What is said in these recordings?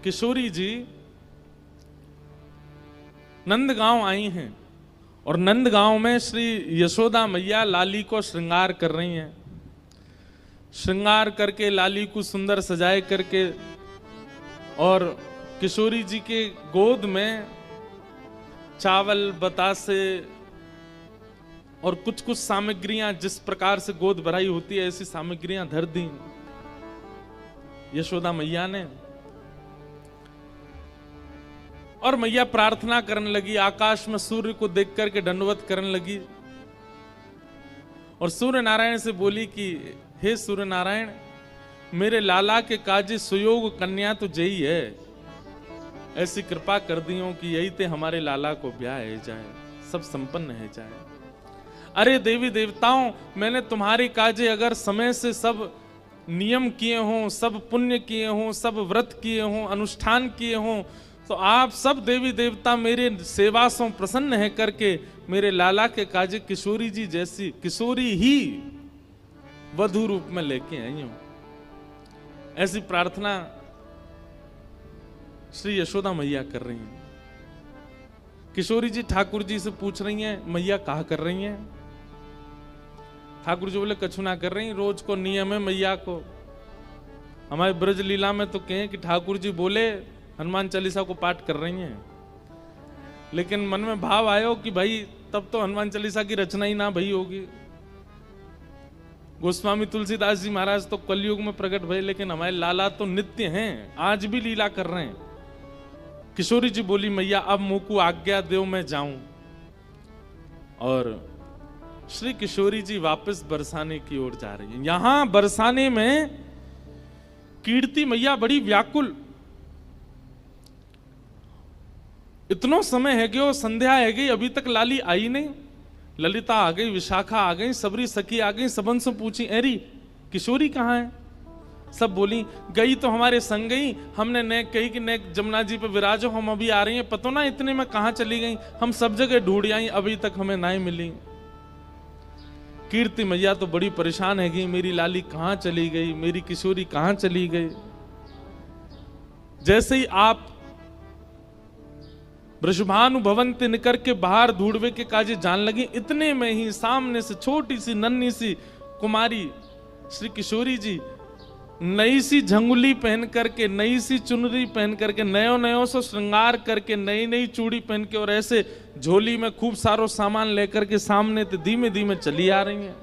किशोरी जी नंदगांव आई हैं और नंदगांव में श्री यशोदा मैया लाली को श्रृंगार कर रही हैं। श्रृंगार करके लाली को सुंदर सजाए करके और किशोरी जी के गोद में चावल बतासे और कुछ कुछ सामग्रियां, जिस प्रकार से गोद भराई होती है ऐसी सामग्रियां धर दी यशोदा मैया ने। और मैया प्रार्थना करने लगी, आकाश में सूर्य को देख करके दंडवत करने लगी और सूर्य नारायण से बोली कि हे सूर्य नारायण, मेरे लाला के काजी सुयोग कन्या तो जई है, ऐसी कृपा कर दियो कि यही ते हमारे लाला को ब्याह है जाए, सब संपन्न है जाए। अरे देवी देवताओं, मैंने तुम्हारे काजे अगर समय से सब नियम किए हों, सब पुण्य किए हों, सब व्रत किए हों, अनुष्ठान किए हों, तो आप सब देवी देवता मेरे सेवा से प्रसन्न है करके मेरे लाला के काजे किशोरी जी जैसी किशोरी ही वधु रूप में लेके आई हूं। ऐसी प्रार्थना श्री यशोदा मैया कर रही हैं। किशोरी जी ठाकुर जी से पूछ रही हैं, मैया कहा कर रही हैं? ठाकुर जी बोले कछु ना कर रही, रोज को नियम है मैया को। हमारे ब्रज लीला में तो कहें कि ठाकुर जी बोले हनुमान चालीसा को पाठ कर रही हैं, लेकिन मन में भाव आयो कि भाई तब तो हनुमान चालीसा की रचना ही ना भई होगी। गोस्वामी तुलसीदास जी महाराज तो कलयुग में प्रकट भये, लेकिन हमारे लाला तो नित्य हैं, आज भी लीला कर रहे हैं। किशोरी जी बोली, मैया अब मुंह को आज्ञा दो मैं जाऊं। और श्री किशोरी जी वापस बरसाने की ओर जा रही है। यहां बरसाने में कीर्ति मैया बड़ी व्याकुल, इतनो समय है गयो, संध्या है गई, अभी तक लाली आई नहीं। ललिता आ गई, विशाखा आ गई, सबरी सखी आ गई, सबन से पूछी एरी किशोरी कहाँ है? सब बोली गई तो हमारे संग गई, हमने ने कही कि ने जमुना जी पे विराजो, हम अभी आ रही हैं, पतो ना इतने में कहाँ चली गई, हम सब जगह ढूंढ आई, अभी तक हमें ना ही मिली। कीर्ति मैया तो बड़ी परेशान है गई, मेरी लाली कहाँ चली गई, मेरी किशोरी कहाँ चली गई। जैसे ही आप वृषभानु भवन ते निकर के बाहर ढूंढवे के काजे जान लगी, इतने में ही सामने से छोटी सी नन्ही सी कुमारी श्री किशोरी जी नई सी झंगुली पहन करके, नई सी चुनरी पहन करके, नयो नयो सो श्रृंगार करके, नई नई चूड़ी पहन के और ऐसे झोली में खूब सारो सामान लेकर के सामने ते धीमे धीमे चली आ रही हैं।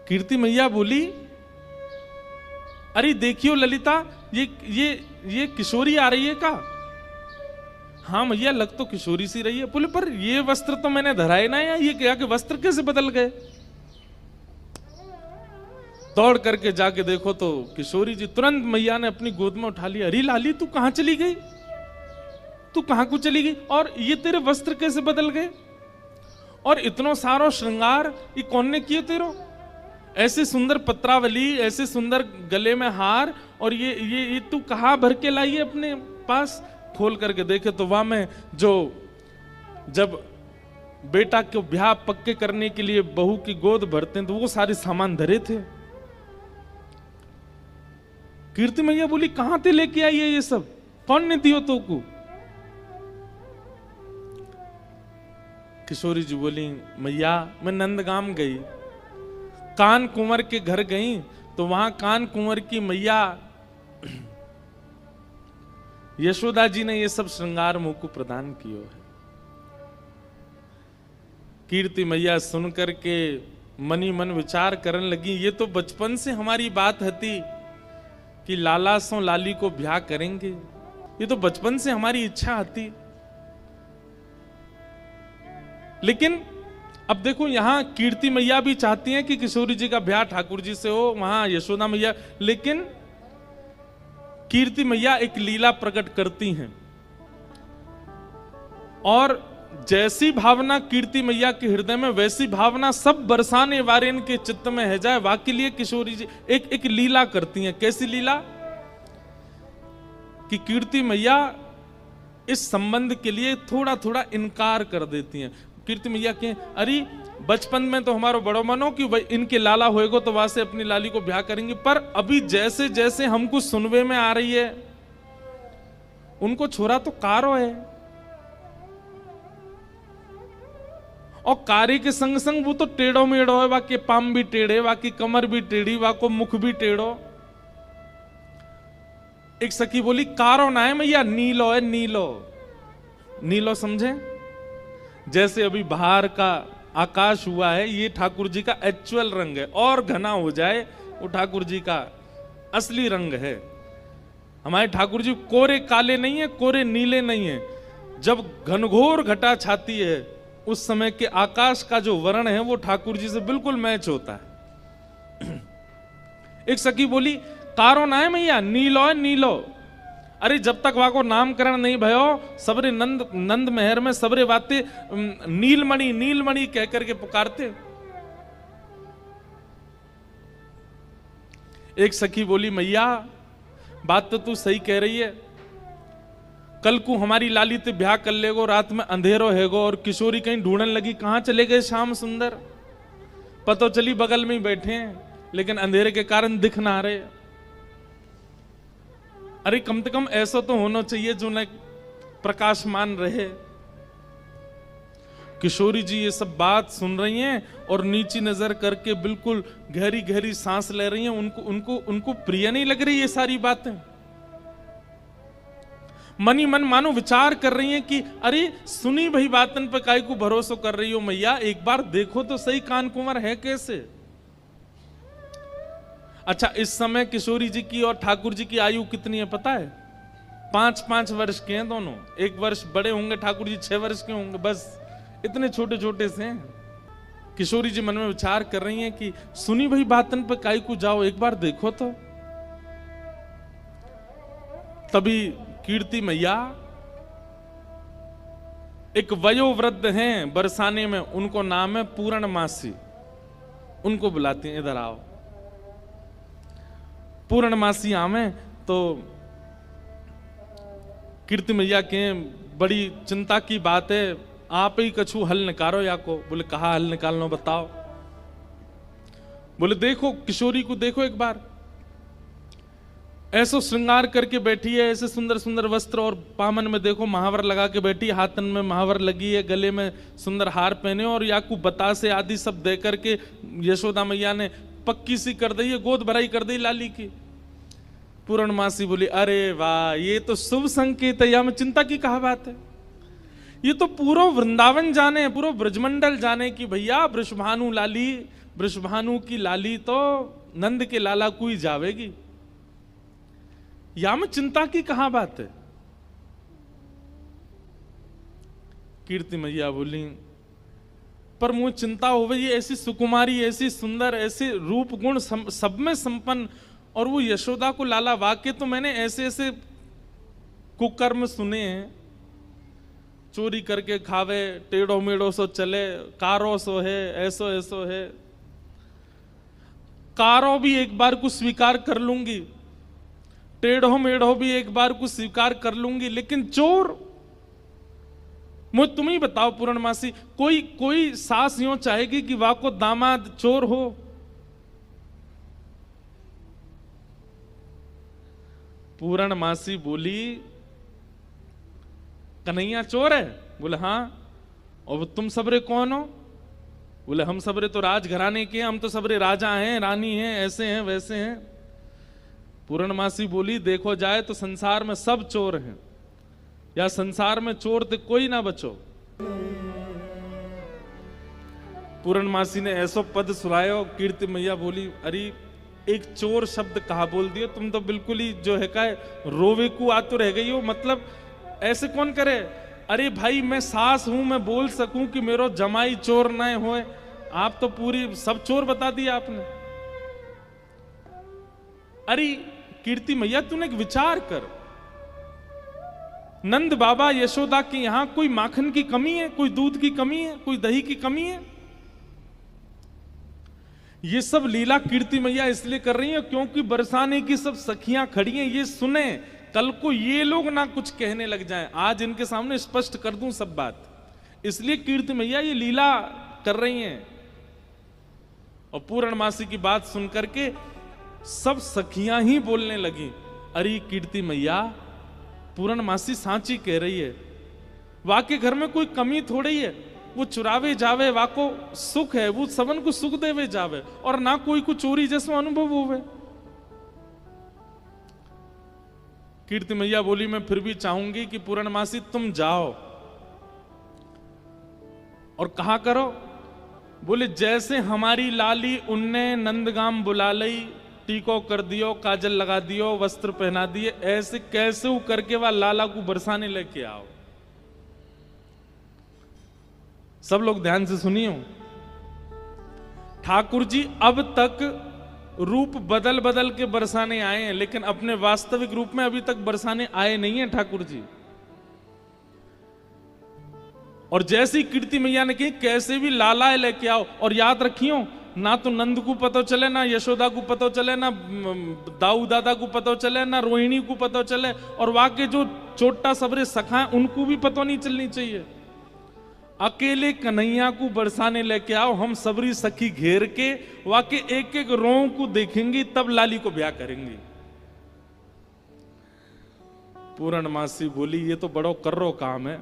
कीर्ति मैया बोली, अरे देखियो ललिता, ये किशोरी आ रही है का? हाँ मैया, लग तो किशोरी सी रही है। बोले पर ये वस्त्र तो मैंने धराए ना, या ये क्या कि वस्त्र कैसे बदल गए? दौड़ करके जाके देखो तो किशोरी जी, तुरंत मैया ने अपनी गोद में उठा लिया। अरे लाली, तू कहां चली गई? तू कहां को चली गई? और ये तेरे वस्त्र कैसे बदल गए? और इतनो सारो श्रृंगार ये कौन ने किए तेरो? ऐसे सुंदर पत्रावली, ऐसे सुंदर गले में हार, और ये तू कहां भर के लाई है अपने पास? खोल करके देखे तो वहां में जो जब बेटा को ब्याह पक्के करने के लिए बहू की गोद भरते हैं तो वो सारे सामान धरे थे। कीर्ति मैया बोली, कहां ते लेके आई है ये सब? कौन ने दियो तो को? किशोरी जी बोली, मैया मैं नंदगाम गई, कान कुंवर के घर गई, तो वहां कान कुंवर की मैया यशोदा जी ने ये सब श्रृंगार मुंह को प्रदान किया है। कीर्ति मैया सुनकर के मनी मन विचार करने लगी, ये तो बचपन से हमारी बात हती कि लाला सो लाली को ब्याह करेंगे, ये तो बचपन से हमारी इच्छा हती। लेकिन अब देखो, यहां कीर्ति मैया भी चाहती हैं कि किशोरी जी का ब्याह ठाकुर जी से हो, वहां यशोदा मैया, लेकिन कीर्ति मैया एक लीला प्रकट करती हैं और जैसी भावना कीर्ति मैया के हृदय में, वैसी भावना सब बरसाने वारेन के चित्त में है जाए। वाकई लिए किशोरी जी एक लीला करती हैं। कैसी लीला? कि कीर्ति मैया इस संबंध के लिए थोड़ा थोड़ा इनकार कर देती हैं। कीर्ति मैया के, अरे बचपन में तो हमारो बड़ो मनो कि भाई इनके लाला होएगो तो वहां से अपनी लाली को ब्याह करेंगे, पर अभी जैसे जैसे हमको सुनवे में आ रही है उनको छोरा तो कारो है, और कारी के संग संग वो तो टेढ़ो मेढ़ो है, वाके पाम भी टेढ़े, वाकी कमर भी टेढ़ी, वाको मुख भी टेढ़ो। एक सखी बोली कारो ना है मैया, नीलो है, नीलो। नीलो समझे? जैसे अभी बाहर का आकाश हुआ है, ये ठाकुर जी का एक्चुअल रंग है, और घना हो जाए वो ठाकुर जी का असली रंग है। हमारे ठाकुर जी कोरे काले नहीं है, कोरे नीले नहीं है। जब घनघोर घटा छाती है उस समय के आकाश का जो वर्ण है वो ठाकुर जी से बिल्कुल मैच होता है। एक सखी बोली कारो ना है मैया, नीलो है, नीलो। अरे जब तक वहां को नामकरण नहीं भयो, सबरे नंद महर में सबरे बातें नीलमणि नीलमणि कह करके पुकारते। एक सखी बोली मैया बात तो तू सही कह रही है, कल को हमारी लाली ते ब्याह कर लेगो, रात में अंधेरो हैगो और किशोरी कहीं ढूंढने लगी कहां चले गए श्याम सुंदर, पतो चली बगल में ही बैठे हैं लेकिन अंधेरे के कारण दिख ना रहे। अरे कम से कम ऐसा तो होना चाहिए जो न प्रकाशमान रहे। किशोरी जी ये सब बात सुन रही हैं और नीची नजर करके बिल्कुल गहरी गहरी सांस ले रही हैं। उनको उनको उनको प्रिय नहीं लग रही ये सारी बातें। मनी मन मानो विचार कर रही हैं कि अरे सुनी भाई बातन पे काहे को भरोसा कर रही हो मैया, एक बार देखो तो सही कान कुंवर है कैसे। अच्छा इस समय किशोरी जी की और ठाकुर जी की आयु कितनी है पता है? 5-5 वर्ष के हैं दोनों। 1 वर्ष बड़े होंगे ठाकुर जी, 6 वर्ष के होंगे, बस इतने छोटे छोटे से हैं। किशोरी जी मन में विचार कर रही हैं कि सुनी भाई बातन पे काहे को जाओ, एक बार देखो तो। तभी कीर्ति मैया एक वयोवृद्ध हैं बरसाने में, उनको नाम है पूर्णमासी, उनको बुलाती हैं इधर आओ। पूर्णमासी आवे तो कीर्ति मैया के बड़ी चिंता की बात है, आप ही कछु हल निकालो या को। बोले कहा हल निकालना बताओ। बोले देखो किशोरी को देखो एक बार, ऐसो श्रृंगार करके बैठी है, ऐसे सुंदर सुंदर वस्त्र और पामन में देखो महावर लगा के बैठी, हाथन में महावर लगी है, गले में सुंदर हार पहने और याकू बतासे आदि सब दे करके यशोदा मैया ने पक्की सी कर दी है, गोद भराई कर दी लाली की। पूर्णमासी बोली अरे वाह ये तो शुभ संकेत है, या में चिंता की कहा बात है। ये तो पूरा वृंदावन जाने, पूरा ब्रजमंडल जाने की भैया वृषभानु लाली, वृषभानु की लाली तो नंद के लाला को ही जावेगी, या में चिंता की कहा बात है। कीर्ति मैया बोली पर मुझे चिंता हो गई, ऐसी सुकुमारी, ऐसी सुंदर, ऐसे रूप गुण सब में संपन्न, और वो यशोदा को लाला, वाक्य तो मैंने ऐसे ऐसे कुकर्म सुने हैं, चोरी करके खावे, टेढ़ो मेढ़ो सो चले, कारो सो है, ऐसो ऐसो है। कारो भी एक बार को स्वीकार कर लूंगी, टेढ़ो मेढ़ो भी एक बार को स्वीकार कर लूंगी, लेकिन चोर, मुझे तुम ही बताओ पूर्णमासी, कोई सास यूं चाहेगी कि वाह को दामाद चोर हो? पूर्णमासी बोली कन्हैया चोर है? बोले हाँ। और तुम सबरे कौन हो? बोले हम सबरे तो राजघराने के हैं, हम तो सबरे राजा हैं, रानी हैं, ऐसे हैं वैसे हैं। पूर्णमासी बोली देखो जाए तो संसार में सब चोर हैं, या संसार में चोर तो कोई ना बचो। पूर्णमासी ने ऐसो पद सुनायो, कीर्ति मैया बोली अरे एक चोर शब्द कहा बोल दिए तुम तो, बिल्कुल ही जो है का रोवे को आतुर रह गई हो। मतलब ऐसे कौन करे? अरे भाई मैं सास हूं, मैं बोल सकूं कि मेरो जमाई चोर न होए, आप तो पूरी सब चोर बता दिया आपने। अरे कीर्ति मैया तूने एक विचार कर, नंद बाबा यशोदा के यहां कोई माखन की कमी है, कोई दूध की कमी है, कोई दही की कमी है? ये सब लीला कीर्ति मैया इसलिए कर रही है क्योंकि बरसाने की सब सखियां खड़ी हैं, ये सुने, कल को ये लोग ना कुछ कहने लग जाएं। आज इनके सामने स्पष्ट कर दूं सब बात, इसलिए कीर्ति मैया ये लीला कर रही हैं। और पूर्णमासी की बात सुनकर के सब सखियां ही बोलने लगी, अरे कीर्ति मैया पूर्णमासी सांची कह रही है, वाके घर में कोई कमी थोड़ी है, वो चुरावे जावे वाको सुख है, वो सबन को सुख देवे जावे और ना कोई को चोरी जैसा अनुभव होवे। कीर्ति मैया बोली, मैं फिर भी चाहूंगी कि पूर्णमासी तुम जाओ और कहा करो। बोले जैसे हमारी लाली उनने नंदगाम बुला लई, टीको कर दियो, काजल लगा दियो, वस्त्र पहना दिए, ऐसे कैसे करके वह लाला को बरसाने लेके आओ। सब लोग ध्यान से सुनियो, ठाकुर जी अब तक रूप बदल बदल के बरसाने आए हैं, लेकिन अपने वास्तविक रूप में अभी तक बरसाने आए नहीं हैं ठाकुर जी। और जैसी कीर्ति मैया ने कही कैसे भी लाला लेके आओ, और याद रखियो ना तो नंद को पता चले, ना यशोदा को पता चले, ना दाऊ दादा को पता चले, ना रोहिणी को पता चले, और वहां के जो छोटा सबरे सखा उनको भी पता नहीं चलनी चाहिए। अकेले कन्हैया को बरसाने लेके आओ, हम सबरी सखी घेर के वहां के एक एक रों को देखेंगी, तब लाली को ब्याह करेंगी। पूर्णमासी बोली ये तो बड़ो कर्रो काम है,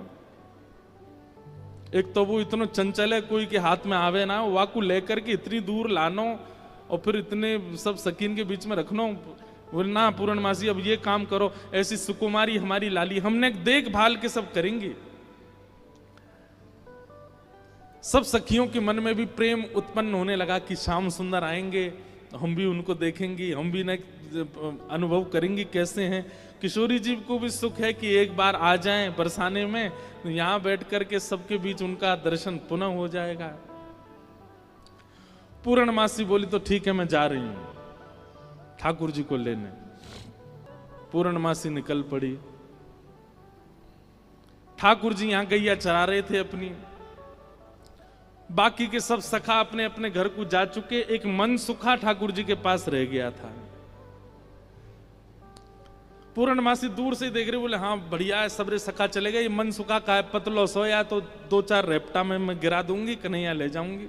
एक तो वो इतना चंचल है, कोई के हाथ में आवे ना, वाकू लेकर के इतनी दूर लानो और फिर इतने सब सकीन के बीच में रखनो। बोले ना पूर्णमासी अब ये काम करो, ऐसी सुकुमारी हमारी लाली, हमने देखभाल के सब करेंगी। सब सखियों के मन में भी प्रेम उत्पन्न होने लगा कि श्याम सुंदर आएंगे, हम भी उनको देखेंगे, हम भी न अनुभव करेंगे कैसे हैं। किशोरी जी को भी सुख है कि एक बार आ जाएं बरसाने में, यहां बैठ करके सबके बीच उनका दर्शन पुनः हो जाएगा। पूर्णमासी बोली तो ठीक है मैं जा रही हूं ठाकुर जी को लेने। पूर्णमासी निकल पड़ी। ठाकुर जी यहां गैया चरा रहे थे अपनी, बाकी के सब सखा अपने अपने घर को जा चुके, एक मन सुखा ठाकुर जी के पास रह गया था। पूर्णमासी दूर से देख रहे, बोले हाँ बढ़िया है, सबरे सखा चले गए, ये मन सुखा का है, पतलो सोया तो दो चार रेपटा में मैं गिरा दूंगी, कन्हैया ले जाऊंगी।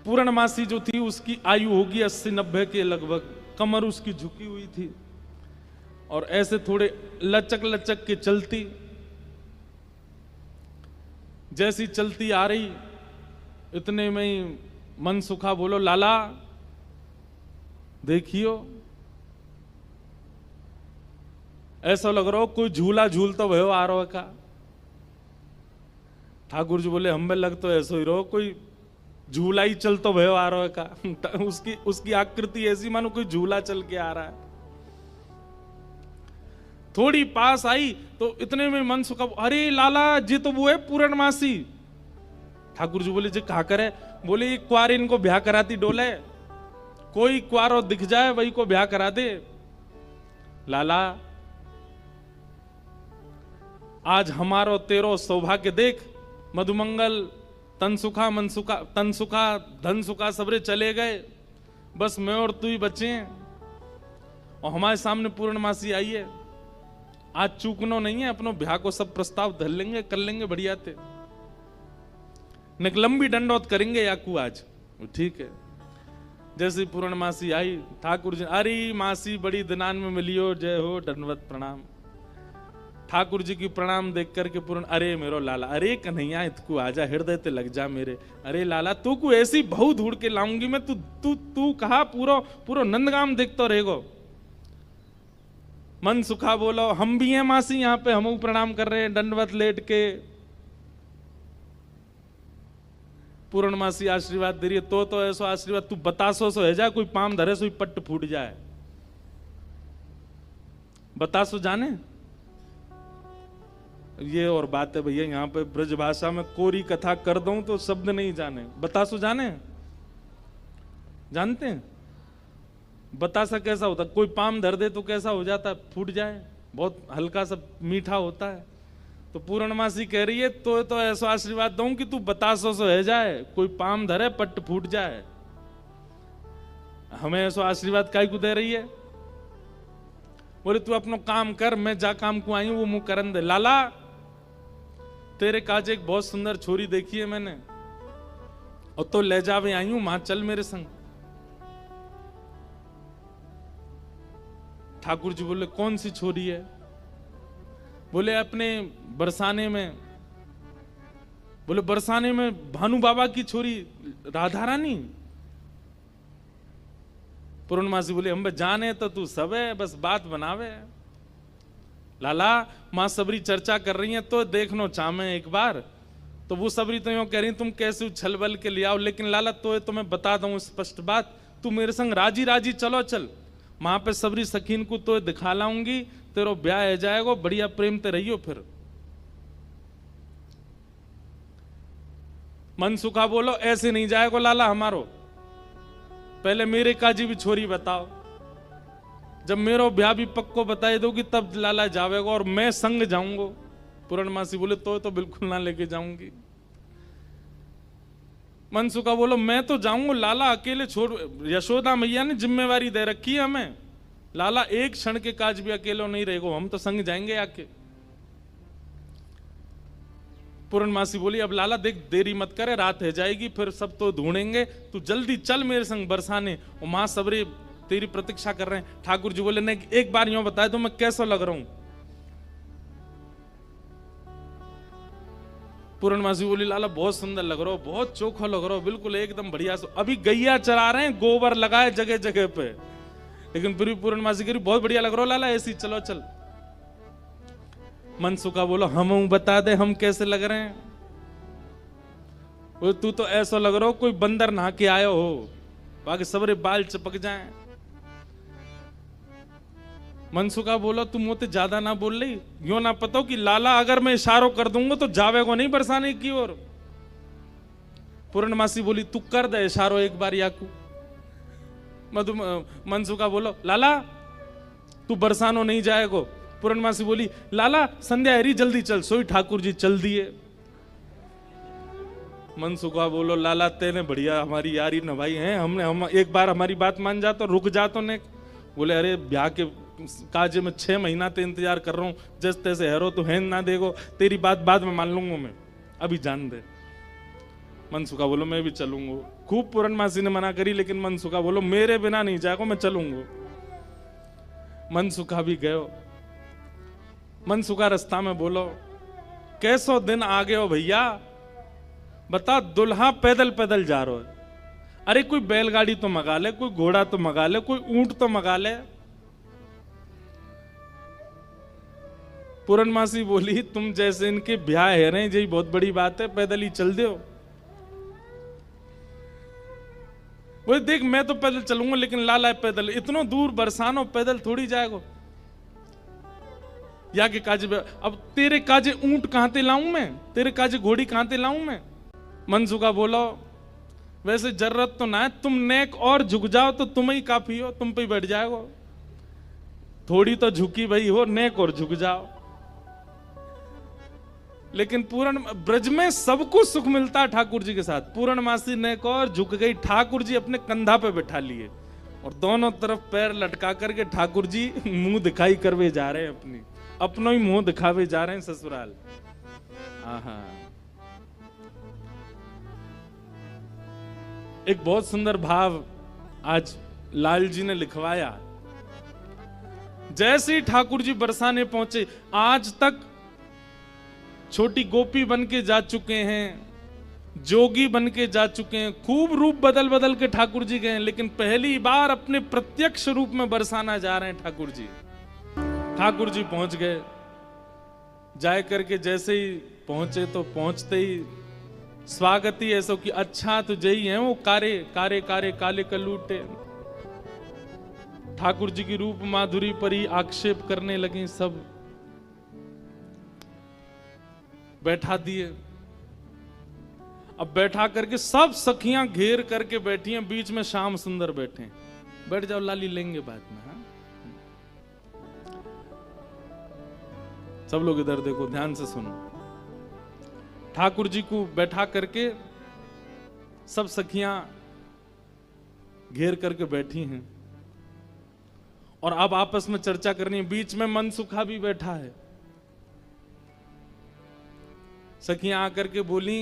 पूर्णमासी जो थी उसकी आयु होगी 80-90 के लगभग, कमर उसकी झुकी हुई थी और ऐसे थोड़े लचक लचक के चलती। जैसी चलती आ रही इतने में ही मन सुखा बोलो, लाला देखियो ऐसा लग रहा हो कोई झूला झूल तो भयो आ रहा का। ठाकुर जी बोले हमें लग तो ऐसा ही रहो कोई झूला ही चल तो भयो आ रहा का। उसकी आकृति ऐसी मानो कोई झूला चल के आ रहा है। थोड़ी पास आई तो इतने में मन सुखा, अरे लाला जी तो वो है पूर्णमासी। ठाकुर जी बोले जी कहा करे? बोले ये क्वार इनको ब्याह कराती डोले, कोई क्वारो दिख जाए वही को ब्याह करा दे। लाला आज हमारो तेरो सौभाग्य देख, मधुमंगल तनसुखा मनसुखा तनसुखा धन सुखा सबरे चले गए, बस मैं और तू ही बचे हैं और हमारे सामने पूर्णमासी आई है। आज चूकनो नहीं है, अपनो ब्याह को सब प्रस्ताव धर लेंगे, कर लेंगे बढ़िया थे, लंबी दंडौत करेंगे याकू आज। ठीक है। जैसे पूर्णमासी आई, ठाकुर जी अरे मासी बड़ी दिनान में मिलियो, जय हो दंडवत प्रणाम। ठाकुर जी की प्रणाम देख करके पूर्ण, अरे मेरो लाला, अरे कन्हैया इतकू आजा, हृदय ते लग जा मेरे। अरे लाला तू को ऐसी बहु ढूंढ के लाऊंगी मैं, तू तू तू कहा पूरा पूरा नंदगाम देखते रहेगो। मन सुखा बोलो, हम भी हैं मासी यहाँ पे, हम प्रणाम कर रहे हैं दंडवत लेट के। पूर्णमासी आशीर्वाद दे रही है, तो ऐसा आशीर्वाद तू बतासो सो है जा, कोई पाम धरे सो पट्ट फूट जाए। बतासो जाने ये और बात है भैया, यहाँ पे ब्रज भाषा में कोरी कथा कर दूं तो शब्द नहीं जाने। बतासो जाने, जानते हैं बतासा कैसा होता? कोई पाम धर दे तो कैसा हो जाता है? फूट जाए, बहुत हल्का सा मीठा होता है। तो पूर्णमासी कह रही है तो ऐसा आशीर्वाद दूं कि तू बतासो सो है जाए, कोई पाम धरे पट्ट फूट जाए। हमें ऐसा आशीर्वाद काहे को दे रही है? बोले तू अपनो काम कर, मैं जा काम को आई हूं वो मुंह करन दे। लाला तेरे काज एक बहुत सुंदर छोरी देखी है मैंने, और तो ले जावे आई हूं, मां चल मेरे संग। ठाकुर जी बोले कौन सी छोरी है? बोले अपने बरसाने में। बोले बरसाने में भानु बाबा की छोरी राधा रानी? पूर्णमासी बोले हम जाने तो तू सब है, बस बात बनावे। लाला मां सबरी चर्चा कर रही है तो देखनो चामे एक बार। तो वो सबरी तो यूं कह रही तुम कैसे उछल बल के ले आओ, लेकिन लाला तो मैं बता दूं स्पष्ट बात, तू मेरे संग राजी राजी चलो चल, वहां पे सबरी सखीन को तो दिखा लाऊंगी, तेरो ब्याह हो जाएगा, बढ़िया प्रेम ते रहियो। फिर मनसुखा बोलो ऐसे नहीं जाएगा लाला हमारो, पहले मेरे काजी भी छोरी बताओ, जब मेरो ब्याह भी पक्को बताए दोगी तब लाला जावेगा और मैं संग जाऊंगा। पूर्णमासी बोले तो बिल्कुल ना लेके जाऊंगी। मनसुखा बोलो मैं तो जाऊंगा लाला, अकेले छोड़, यशोदा मैया ने जिम्मेवारी दे रखी है हमें, लाला एक क्षण के काज भी अकेले नहीं रहेगा, हम तो संग जाएंगे आके। पूर्णमासी बोली अब लाला देख देरी मत करे, रात है जाएगी, फिर सब तो ढूंढेंगे, तू जल्दी चल मेरे संग बरसाने, और मां सबरे तेरी प्रतीक्षा कर रहे हैं। ठाकुर जी बोले नहीं, एक बार यूं बताए तो मैं कैसा लग रहा हूं? पूर्णमासी बोली लाला बहुत सुंदर लग रहा हो, बहुत चोखा लग रहा हो, बिल्कुल एकदम बढ़िया। अभी गैया चरा रहे हैं, गोबर लगाए जगह जगह पे, लेकिन फिर भी पूर्णमासी कह बहुत बढ़िया लग रहा हो लाला, ऐसी चलो चल। मनसुखा बोलो हम बता दे हम कैसे लग रहे हैं? तू तो ऐसा लग रहा हो कोई बंदर नहा के आयो हो, बाकी सबरे बाल चिपक जाएं। मनसुखा बोलो तू मोते ज्यादा ना बोल रही, यो ना पता कि लाला अगर मैं इशारों कर दूंगा तो जावेगो नहीं बरसाने की ओर। पूर्णमासी बोली तू कर दे इशारों एक बार याकू। मनसुखा बोलो लाला तू बरसानो नहीं जाएगो। पूर्णमासी बोली लाला संध्या हरी जल्दी चल, सोई ठाकुर जी चल दिए। मनसुखा बोलो लाला तेने बढ़िया हमारी यारी नभाई है, हम एक बार हमारी बात मान जा तो रुक जा तो ने। बोले अरे ब्याह के काजे में 6 महीना ते इंतजार कर रहा हूं, जैसे तैसे हैरो तो है ना देगो, तेरी बात बाद में मान लूंगा मैं, अभी जान दे। मनसुखा बोलो मैं भी चलूंगा। खूब पूर्णमासी ने मना करी, लेकिन मनसुखा बोलो मेरे बिना नहीं जाएगा, मैं चलूंगा। मनसुखा भी गयो। मनसुखा रास्ता में बोलो कैसो दिन आ गए हो भैया, बता दुल्हा पैदल पैदल जा रहा है, अरे कोई बैलगाड़ी तो मंगा ले, कोई घोड़ा तो मंगा ले, कोई ऊंट तो मंगा ले। पूर्णमासी बोली तुम जैसे इनके ब्याह है रहे यही बहुत बड़ी बात है, पैदल ही चल दो। वो देख मैं तो पैदल चलूंगा, लेकिन लाला पैदल इतना दूर बरसानो पैदल थोड़ी जाएगा। या के काजे अब तेरे काजे ऊंट कहां ते लाऊं मैं, तेरे काजे घोड़ी कहां ते लाऊं मैं? मनसुखा बोलो वैसे जरूरत तो ना है, तुम नेक और झुक जाओ तो तुम ही काफी हो, तुम पे ही बैठ जाएगो। थोड़ी तो झुकी भाई हो, नेक और झुक जाओ। लेकिन पूर्ण ब्रज में सबको सुख मिलता है ठाकुर जी के साथ। पूर्णमासी नेक और झुक गई, ठाकुर जी अपने कंधा पे बैठा लिए और दोनों तरफ पैर लटका करके ठाकुर जी मुंह दिखाई करवे जा रहे हैं, अपनों ही मुंह दिखावे जा रहे हैं ससुराल। आहा एक बहुत सुंदर भाव आज लाल जी ने लिखवाया। जैसे ही ठाकुर जी बरसाने पहुंचे, आज तक छोटी गोपी बन के जा चुके हैं, जोगी बन के जा चुके हैं, खूब रूप बदल बदल के ठाकुर जी गए, लेकिन पहली बार अपने प्रत्यक्ष रूप में बरसाना जा रहे हैं ठाकुर जी। ठाकुर जी पहुंच गए, जाए करके जैसे ही पहुंचे तो पहुंचते ही स्वागत ही ऐसा कि अच्छा तो जई है वो कारे कारे कारे काले कलूटे। ठाकुर जी की रूप माधुरी पर ही आक्षेप करने लगे, सब बैठा दिए। अब बैठा करके सब सखियां घेर करके बैठी हैं, बीच में श्याम सुंदर बैठे। बैठ जाओ लाली, लेंगे बाद में। हाँ सब लोग इधर देखो, ध्यान से सुनो। ठाकुर जी को बैठा करके सब सखियां घेर करके बैठी हैं और अब आपस में चर्चा करनी है। बीच में मनसुखा भी बैठा है। सखियां आकर के बोली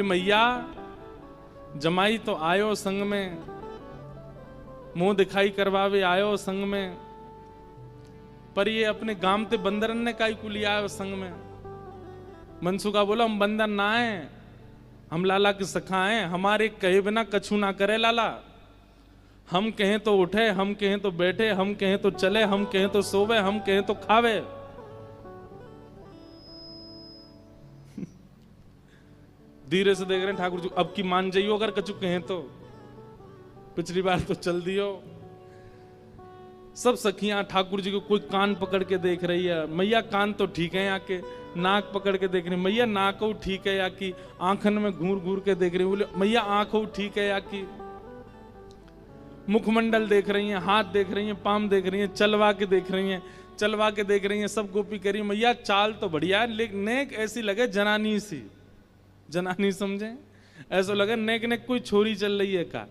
मैया जमाई तो आयो संग में, मुंह दिखाई करवावे आयो संग में, पर ये अपने गांव ते बंदरन ने काई को लिया आयो संग में। मनसुखा बोला हम बंदर ना आए, हम लाला के सखा हैं, हमारे कहे बिना कछु ना करे लाला। हम कहें तो उठे, हम कहें तो बैठे, हम कहें तो चले, हम कहें तो सोवे, हम कहें तो खावे। धीरे से देख रहे हैं ठाकुर जी, अब की मान जाइयो अगर कछु कहें तो, पिछली बार तो चल दियो। सब सखियां ठाकुर जी को कोई कान पकड़ के देख रही है, मैया कान तो ठीक है, यहाँ के नाक पकड़ के देख रही है, मैया नाक ठीक है, या की आंखन में घूर घूर के देख रही है, बोले मैया आंख ठीक है, या की मुखमंडल देख रही हैं, हाथ देख रही हैं, पाम देख रही हैं, चलवा के देख रही हैं, चलवा के देख रही हैं, सब गोपी करी मैया चाल तो बढ़िया है, लेकिन नेक ऐसी लगे जनानी सी, जनानी समझे, ऐसा लगे नेक नेक कोई छोरी चल रही है का।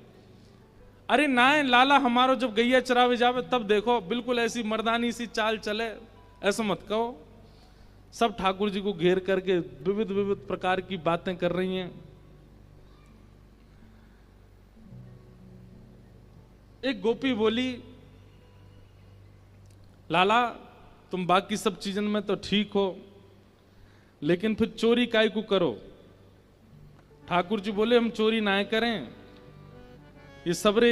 अरे ना लाला हमारो जब गैया चरावे जावे तब देखो बिल्कुल ऐसी मर्दानी सी चाल चले, ऐसा मत कहो। सब ठाकुर जी को घेर करके विविध विविध प्रकार की बातें कर रही हैं। एक गोपी बोली लाला तुम बाकी सब चीजन में तो ठीक हो, लेकिन फिर चोरी काय को करो। ठाकुर जी बोले हम चोरी ना करें, ये सबरे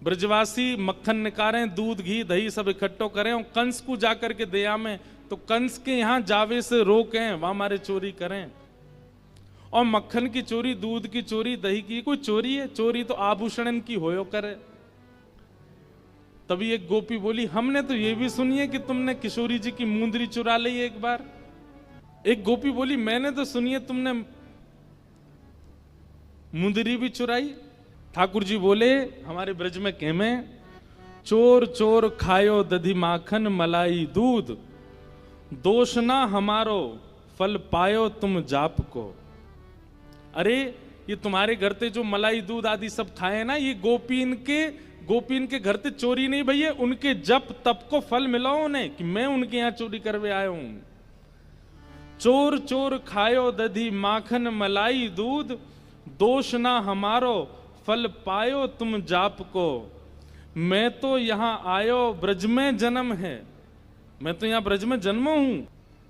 ब्रजवासी मक्खन निकालें, दूध घी दही सब इकट्ठो करें और कंस को जाकर के दया में, तो कंस के यहां जावे से रोकें, वहां हमारे चोरी करें। और मक्खन की चोरी, दूध की चोरी, दही की कोई चोरी है? चोरी तो आभूषण की होयो करे। तभी एक गोपी बोली हमने तो ये भी सुनी है कि तुमने किशोरी जी की मुंदरी चुरा ली एक बार। एक गोपी बोली मैंने तो सुनी है तुमने मुंदरी भी चुराई। ठाकुर जी बोले हमारे ब्रज में कहमे चोर चोर खायो दधी माखन मलाई दूध, दोष ना हमारो फल पायो तुम जाप को। अरे ये तुम्हारे घर ते जो मलाई दूध आदि सब खाए ना, ये गोपीन के घर ते चोरी नहीं भैया, उनके जप तप को फल मिला उन्हें कि मैं उनके यहां चोरी करवे आया हूं। चोर चोर खायो दधी माखन मलाई दूध, दोष ना हमारो फल पायो तुम जाप को। मैं तो यहां आयो ब्रज में जन्म है, मैं तो यहां ब्रज में जन्म हूं,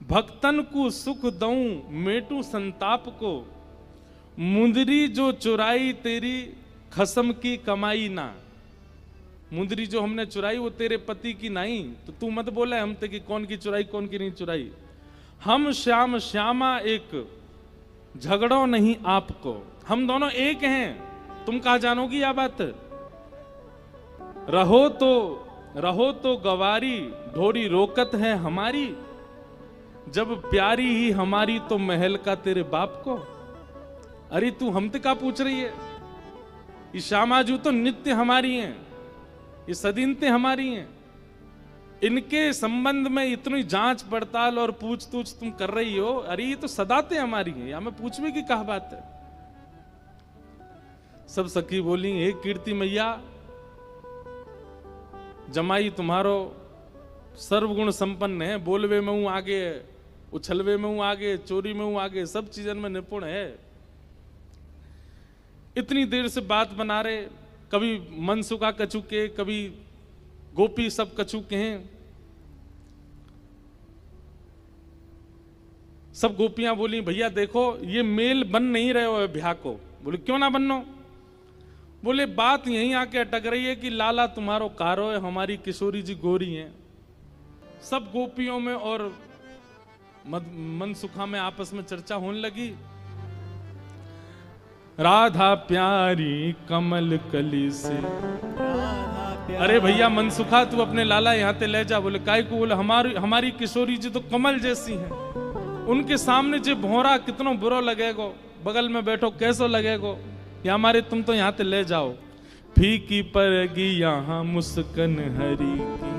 भक्तन को सुख दऊं मेटू संताप को। मुंदरी जो चुराई तेरी खसम की कमाई ना, मुंदरी जो हमने चुराई वो तेरे पति की नहीं, तो तू मत बोला हम ते कि कौन की चुराई कौन की नहीं चुराई। हम श्याम श्यामा एक झगड़ो नहीं आपको, हम दोनों एक हैं, तुम कहा जानोगी यह बात। रहो तो गवारी ढोरी रोकत है हमारी, जब प्यारी ही हमारी तो महल का तेरे बाप को। अरे तू हमसे क्या पूछ रही है? ये श्यामाजू तो नित्य हमारी हैं, ये सदीनते हमारी हैं, इनके संबंध में इतनी जांच पड़ताल और पूछ-तूछ तुम कर रही हो। अरे ये तो सदाते हमारी हैं, या मैं पूछने की क्या बात है। सब सखी बोली हे कीर्ति मैया, जमाई तुम्हारो सर्वगुण संपन्न है, बोलवे में हूं आगे, उछलवे में हूं आगे, चोरी में हूं आगे, सब चीजन में निपुण है। इतनी देर से बात बना रहे, कभी मनसुखा कछु के, कभी गोपी सब कछु के हैं। सब गोपियां बोली भैया देखो ये मेल बन नहीं रहे हो ब्याह को। बोले क्यों ना बननो? बोले बात यहीं आके अटक रही है कि लाला तुम्हारो कारो है, हमारी किशोरी जी गोरी हैं। सब गोपियों में और मनसुखा में आपस में चर्चा होने लगी। राधा प्यारी कमल कली से, अरे भैया मनसुखा तू अपने लाला यहाँ ते ले जा। बोले काय को? बोले हमारी किशोरी जी तो कमल जैसी हैं, उनके सामने जे भौरा कितनो बुरो लगेगो, बगल में बैठो कैसो लगेगो, या हमारे तुम तो यहाँ ते ले जाओ। फीकी पड़गी यहाँ मुस्कन हरी की,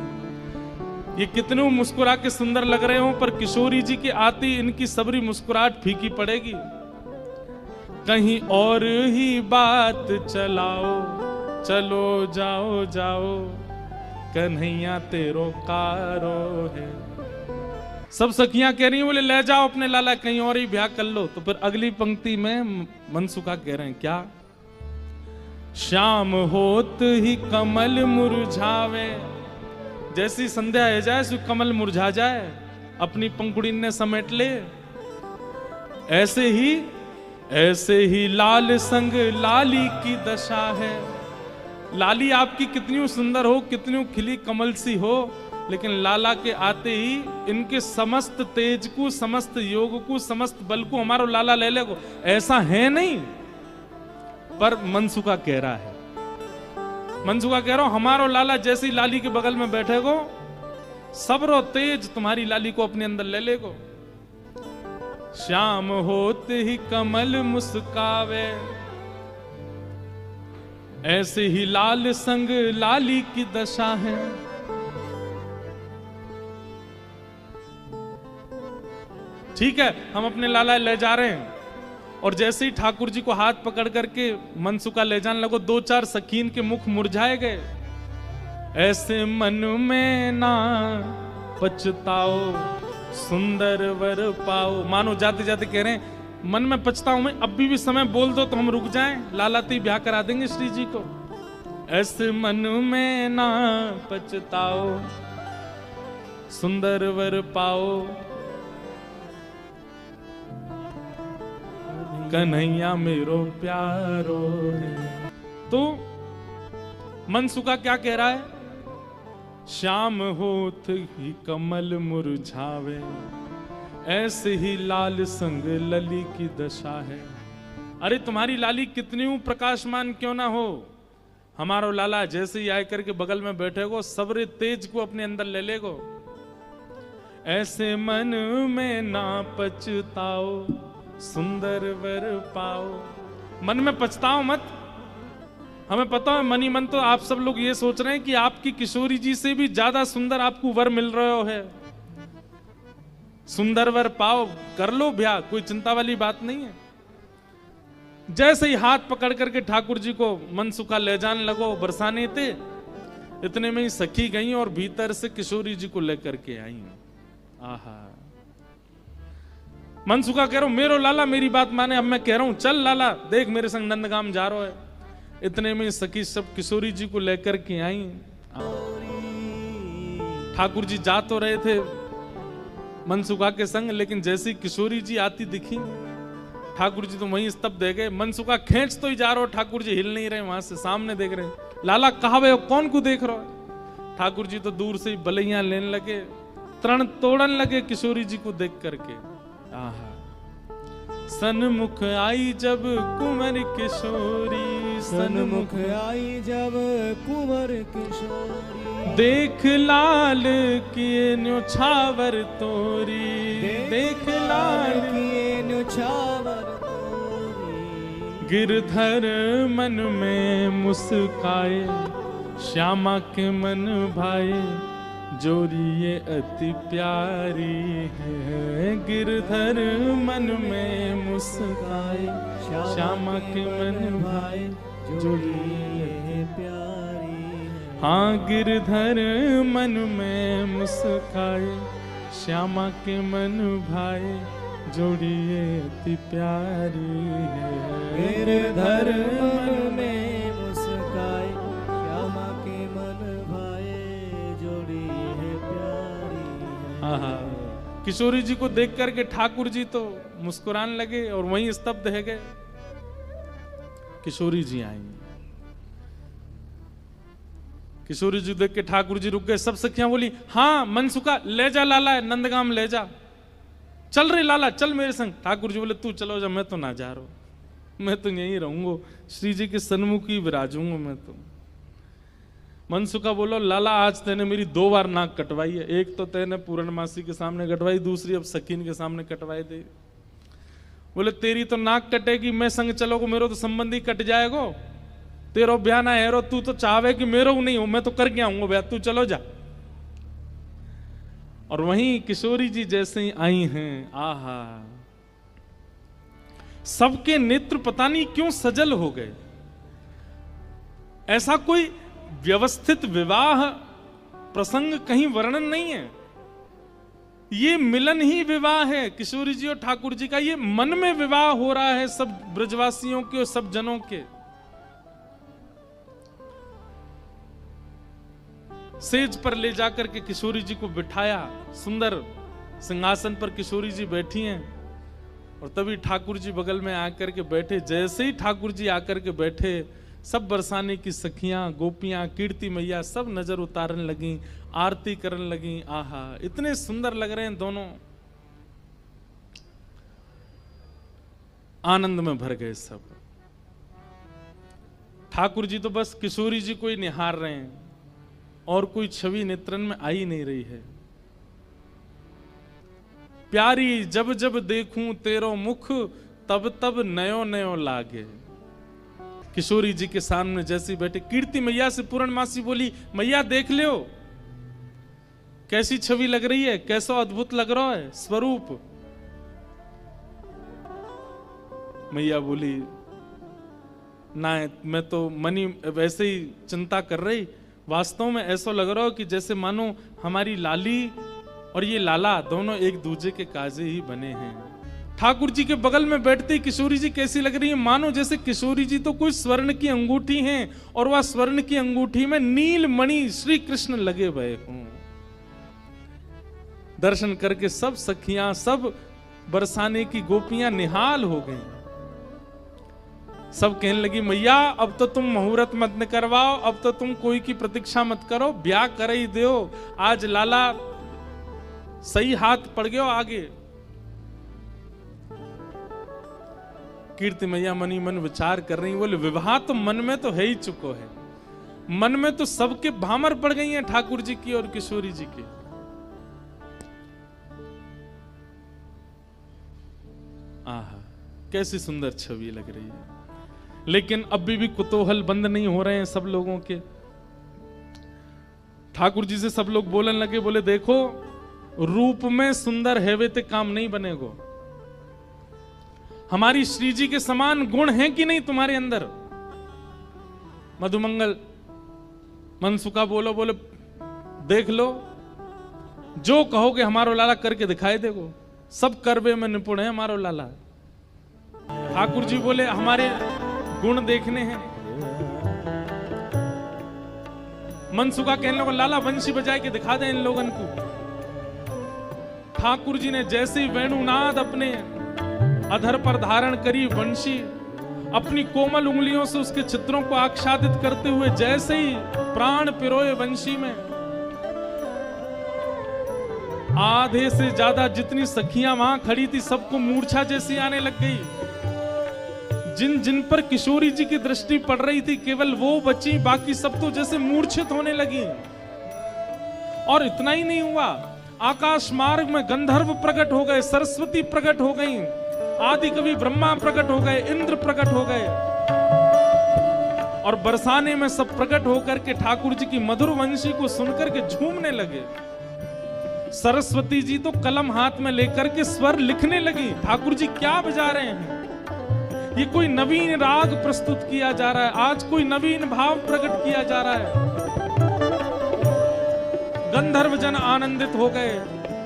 ये कितने मुस्कुरा के सुंदर लग रहे हो, पर किशोरी जी की आती इनकी सबरी मुस्कुराहट फीकी पड़ेगी। कहीं और ही बात चलाओ, चलो जाओ जाओ, कन्हैया तेरो कारो है। सब सखियां कह रही हैं, बोले ले जाओ अपने लाला कहीं और ही ब्याह कर लो। तो फिर अगली पंक्ति में मनसुखा कह रहे हैं क्या, श्याम होत ही कमल मुरझावे, जैसी संध्या हो जाए सो कमल मुरझा जाए, अपनी पंखुड़ी ने समेट ले, ऐसे ही लाल संग लाली की दशा है। लाली आपकी कितनी सुंदर हो, कितनी खिली कमल सी हो, लेकिन लाला के आते ही इनके समस्त तेज को, समस्त योग को, समस्त बल को हमारो लाला ले लेगो, ऐसा है नहीं। पर मनसुखा कह रहा है, मनसुखा कह रहा हूं हमारो लाला जैसी लाली के बगल में बैठेगो, सबरो तेज तुम्हारी लाली को अपने अंदर ले लेगो। श्याम होते ही कमल मुस्कावे, ऐसे ही लाल संग लाली की दशा है। ठीक है, हम अपने लाला ले जा रहे हैं, और जैसे ही ठाकुर जी को हाथ पकड़ करके मनसुखा ले जाने लगो, दो चार सखीन के मुख मुरझाए गए। ऐसे मन में ना पछताओ, सुंदर वर पाओ। मानो जाते जाते कह रहे हैं मन में पछताऊं मैं, अभी भी समय बोल दो तो हम रुक जाएं, लाला ती ब्याह करा देंगे श्री जी को। ऐसे मन में ना पछताओ, सुंदर वर पाओ, कन्हैया मेरो प्यारो। तो मनसुखा क्या कह रहा है, श्याम होत ही कमल मुरझावे, ऐसे ही लाल संग लली की दशा है। अरे तुम्हारी लाली कितनी प्रकाशमान क्यों ना हो, हमारो लाला जैसे ही आकर के बगल में बैठेगो, सबरे तेज को अपने अंदर ले लेगो। ऐसे मन में ना पछताओ, सुंदर वर पाओ। मन में पछताओ मत। हमें पता है मन ही मन तो आप सब लोग ये सोच रहे हैं कि आपकी किशोरी जी से भी ज्यादा सुंदर आपको वर मिल रहा है। सुंदर वर पाओ, कर लो ब्याह, कोई चिंता वाली बात नहीं है। जैसे ही हाथ पकड़ करके ठाकुर जी को मनसुखा ले जाने लगो, बरसाने थे, इतने में ही सखी गई और भीतर से किशोरी जी को लेकर के आई। आहा, मनसुखा कह रहा हूं मेरो लाला मेरी बात माने, अब मैं कह रहा हूं चल लाला देख मेरे संग नंदगाम जा रहा है। इतने में सखी सब किशोरी जी को लेकर के आई। ठाकुर जी जा तो रहे थे मनसुखा के संग, लेकिन जैसी किशोरी जी आती दिखी, ठाकुर जी तो वहीं स्तब्ध रह गए। मनसुखा खींच तो ही जा रहा हो, ठाकुर जी हिल नहीं रहे, वहां से सामने देख रहे हैं। लाला कहा वे कौन को देख रहा है? ठाकुर जी तो दूर से ही बलैया लेने लगे, तरण तोड़न लगे किशोरी जी को देख करके। आहा, सन्मुख आई जब कुंवर किशोरी, सन्मुख आई जब कुंवर किशोरी, देख लाल किए न्योछावर तोरी, देख लाल किए न्योछावर तोरी। गिरधर मन में मुस्काए, श्यामा के मन भाए, जोरी ये अति प्यारी है। गिरधर मन में मुस्काए, श्यामा के मन भाए, जोरी ये प्यारी है। हाँ, गिरधर मन में मुस्काए, श्यामा के मन भाए, जोड़ी ये अति प्यारी है। गिरधर मन में मुस्काए, श्यामा के मन भाए, जोड़ी है प्यारी है। आहा, किशोरी जी को देख करके ठाकुर जी तो मुस्कुराने लगे और वहीं स्तब्ध रह गए। किशोरी जी आई, किशोरी जी देख के ठाकुर जी रुक गए। सब सखियां बोली हाँ मनसुखा ले जा लाला, नंदगाम ले जा, चल रे लाला चल मेरे संग। ठाकुर जी बोले तू चलो जा, मैं तो ना जा रहा हूं, मैं तो यहीं रहूंगा, श्री जी के सन्मुख ही विराजूंगा मैं तो। मनसुखा बोलो लाला आज तेने मेरी 2 बार नाक कटवाई है, एक तो तेने पूर्णमासी के सामने कटवाई, दूसरी अब सकीन के सामने कटवाई दे। बोले तेरी तो नाक कटेगी, मैं संग चलोगो मेरो तो संबंधी कट जाएगो, तेरो ब्याह ना हेरो, तू तो चाहे कि मेरो नहीं हो, मैं तो करके आऊंगा ब्याह, तू चलो जा। और वहीं किशोरी जी जैसे ही आई हैं, आहा सबके नेत्र पता नहीं क्यों सजल हो गए। ऐसा कोई व्यवस्थित विवाह प्रसंग कहीं वर्णन नहीं है। ये मिलन ही विवाह है किशोरी जी और ठाकुर जी का। ये मन में विवाह हो रहा है सब ब्रजवासियों के और सब जनों के। सेज पर ले जाकर के किशोरी जी को बिठाया, सुंदर सिंहासन पर किशोरी जी बैठी हैं और तभी ठाकुर जी बगल में आकर के बैठे। जैसे ही ठाकुर जी आकर के बैठे, सब बरसाने की सखियां, गोपियां, कीर्ति मैया सब नजर उतारने लगी, आरती करने लगी। आहा, इतने सुंदर लग रहे हैं दोनों, आनंद में भर गए सब। ठाकुर जी तो बस किशोरी जी को ही निहार रहे हैं और कोई छवि नेत्रन में आ ही नहीं रही है। प्यारी जब जब देखूं तेरो मुख, तब तब नयो नयो लागे। किशोरी जी के सामने जैसे बैठे, कीर्ति मैया से पूर्णमासी बोली, मैया देख लो कैसी छवि लग रही है, कैसा अद्भुत लग रहा है स्वरूप। मैया बोली, ना मैं तो मनी वैसे ही चिंता कर रही, वास्तव में ऐसा लग रहा हो कि जैसे मानो हमारी लाली और ये लाला दोनों एक दूसरे के काजे ही बने हैं। ठाकुर जी के बगल में बैठते किशोरी जी कैसी लग रही है, मानो जैसे किशोरी जी तो कोई स्वर्ण की अंगूठी हैं और वह स्वर्ण की अंगूठी में नील मणि श्री कृष्ण लगे हुए हों। दर्शन करके सब सखियां, सब बरसाने की गोपियां निहाल हो गईं। सब कहने लगी, मैया अब तो तुम मुहूर्त मत न करवाओ, अब तो तुम कोई की प्रतीक्षा मत करो, ब्याह कर ही दो। आज लाला सही हाथ पड़ गयो आगे। कीर्ति मैया मनी मन विचार कर रही, बोले विवाह तो मन में तो है ही चुको है, मन में तो सबके भामर पड़ गई हैं ठाकुर जी की और किशोरी जी की। आहा, कैसी सुंदर छवि लग रही है। लेकिन अभी भी कुतूहल बंद नहीं हो रहे हैं सब लोगों के। ठाकुर जी से सब लोग बोलने लगे, बोले देखो रूप में सुंदर है वे ते काम नहीं बनेगो। हमारी श्री जी के समान गुण हैं कि नहीं तुम्हारे अंदर? मधुमंगल मनसुखा बोलो, बोले देख लो, जो कहोगे हमारो लाला करके दिखाई देगो, सब करवे में निपुण है हमारो लाला। ठाकुर जी बोले हमारे गुण देखने हैं। मनसुखा कहने लगा, लाला वंशी बजाए के दिखा दे इन लोगन को। ठाकुर जी ने जैसे ही वेणुनाद अपने अधर पर धारण करी, वंशी अपनी कोमल उंगलियों से उसके चित्रों को आच्छादित करते हुए जैसे ही प्राण पिरोए वंशी में, आधे से ज्यादा जितनी सखियां वहां खड़ी थी सबको मूर्छा जैसी आने लग गई। जिन जिन पर किशोरी जी की दृष्टि पड़ रही थी केवल वो बची, बाकी सब तो जैसे मूर्छित होने लगी। और इतना ही नहीं हुआ, आकाश मार्ग में गंधर्व प्रकट हो गए, सरस्वती प्रकट हो गई, आदि कवि ब्रह्मा प्रकट हो गए, इंद्र प्रकट हो गए और बरसाने में सब प्रकट होकर के ठाकुर जी की मधुर वंशी को सुनकर के झूमने लगे। सरस्वती जी तो कलम हाथ में लेकर के स्वर लिखने लगी। ठाकुर जी क्या बजा रहे हैं? ये कोई नवीन राग प्रस्तुत किया जा रहा है, आज कोई नवीन भाव प्रकट किया जा रहा है। गंधर्व जन आनंदित हो गए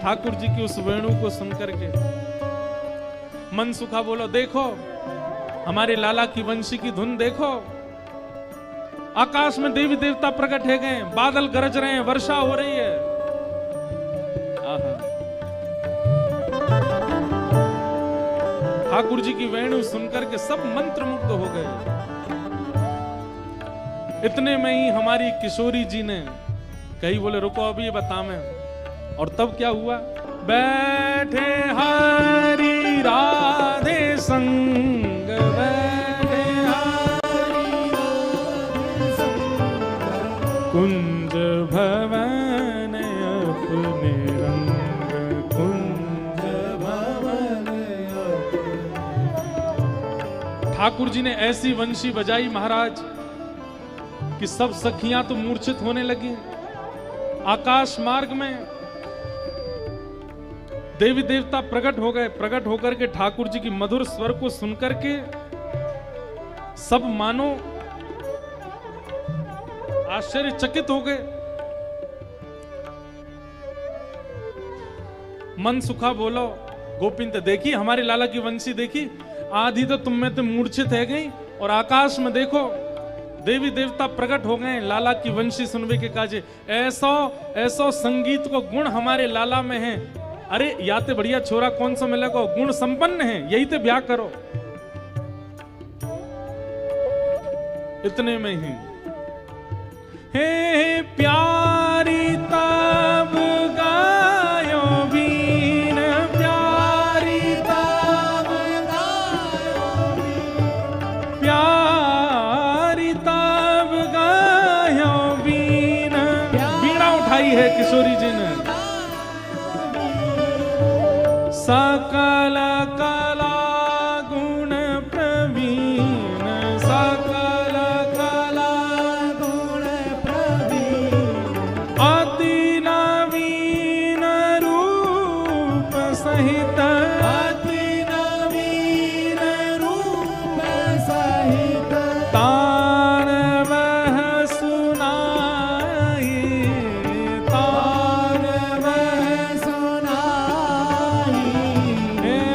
ठाकुर जी की उस वेणु को सुनकर के। मनसुखा बोलो, देखो हमारे लाला की वंशी की धुन देखो, आकाश में देवी देवता प्रकट है गए, बादल गरज रहे हैं, वर्षा हो रही है। ठाकुर जी की वेणु सुनकर के सब मंत्रमुग्ध हो गए। इतने में ही हमारी किशोरी जी ने कही, बोले रुको अभी ये बता मैं। और तब क्या हुआ? बैठे हरि राधे संग, बैठे हरि राधे संग, कुंज भवन अपने रंग, कुंज भवन अपने। ठाकुर जी ने ऐसी वंशी बजाई महाराज कि सब सखियां तो मूर्छित होने लगी। आकाश मार्ग में देवी देवता प्रकट हो गए। प्रकट होकर के ठाकुर जी की मधुर स्वर को सुनकर के सब मानो आश्चर्यचकित हो गए। मन सुखा बोलो गोपिंत देखी हमारे लाला की वंशी देखी, आधी तो तुम में तो मूर्छित है गई, और आकाश में देखो देवी देवता प्रकट हो गए लाला की वंशी सुनवे के काजे। ऐसो ऐसो संगीत को गुण हमारे लाला में है। अरे याते बढ़िया छोरा कौन सा मिलेगा, गुण संपन्न है, यही ते ब्याह करो। इतने में ही हे प्यारी तब गायो बीन, प्यारी तब गायो बीन, प्यारी तब गायो बीन। बीड़ा उठाई है किशोरी जी ने। सकल कला गुण प्रवीण, सकल कला गुण प्रवीण, अति नवीन रूप सहित, अति नवीन रूप सहित, तान वह सुनाई, तान वह सुनाई,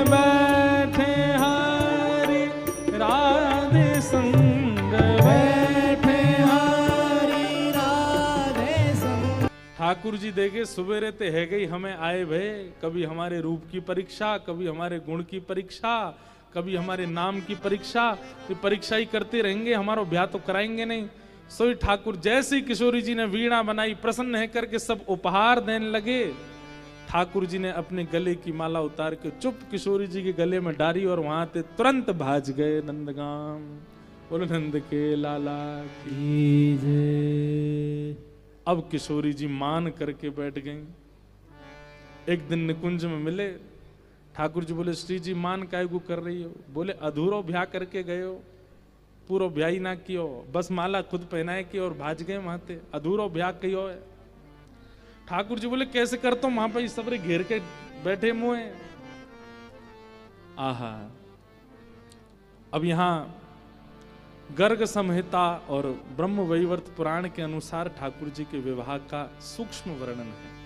बैठे हरि राधे संग, बैठे हरि राधे संग। ठाकुर जी देखे सुबेरे ते है गई हमें आए भय, कभी हमारे रूप की परीक्षा, कभी हमारे गुण की परीक्षा, कभी हमारे नाम की परीक्षा, तो परीक्षा ही करते रहेंगे, हमारा ब्याह तो कराएंगे नहीं। सोई ठाकुर जैसी किशोरी जी ने वीणा बनाई, प्रसन्न है करके सब उपहार देने लगे। ठाकुर जी ने अपने गले की माला उतार के चुप किशोरी जी के गले में डाली, और वहां ते तुरंत भाज गए नंदगाम। बोलो नंद के लाला की जय। अब किशोरी जी मान करके बैठ गई। एक दिन निकुंज में मिले, ठाकुर जी बोले श्री जी मान काय को कर रही हो? बोले अधूरो ब्याह करके गए हो, पूरा ब्याह ही ना कियो, बस माला खुद पहनाए की और भाज गए वहां ते, अधूरो ब्याह कियो है। ठाकुर जी बोले कैसे करता हूं, वहां पर सबरे घेर के बैठे मुए। आहा, अब यहां गर्ग संहिता और ब्रह्म वैवर्त पुराण के अनुसार ठाकुर जी के विवाह का सूक्ष्म वर्णन है।